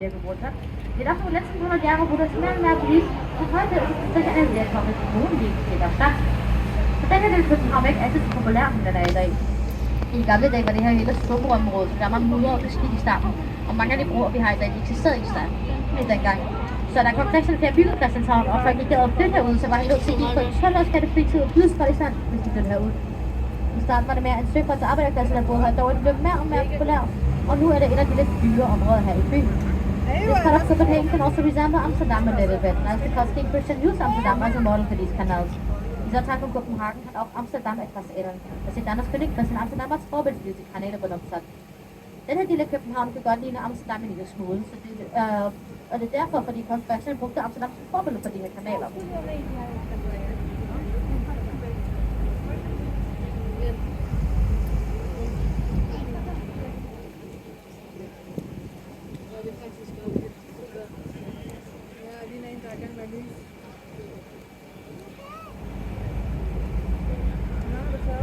gewohnt hat. Wir dachten, die letzten 100 Jahre wurde es mehr und mehr beliebt und heute ist es tatsächlich eine der Metropolregionen i der Stadt. Så den her del København er ikke altid så populær, som den er i dag. I gamle dage var det her hele summerområde, så der var mudder og beskidt i starten, og mange af de broer, vi har i dag, de eksisterede ikke i dengang. Så der kom rigtig flere bygget Christianshavn, og folk ikke gad at flytte herud, så var han nødt til at give på en 12 års skattefritid og bydestrøg i stand, hvis de flyttede herud. I starten var det mere en søfarts- og arbejderklasse, der boede her, dog er det blevet mere og mere populært, og nu er det et af de lidt dyre områder her i byen. This part of Copenhagen can also resemble Amsterdam a little bit, and that's because King Christian used Amsterdam as a model for these canals. Dieser Teil von Kopenhagen hat auch Amsterdam etwas erinnern, das sich dann das König Christian Amsterdam als Vorbild für diese Kanäle benutzt hat. Den her del af København kan godt ligne Amsterdam en lille smule, så det, og det er derfor, fordi Kong Christian brugte Amsterdam som forbillede for de her kanaler. Nå, hvad så?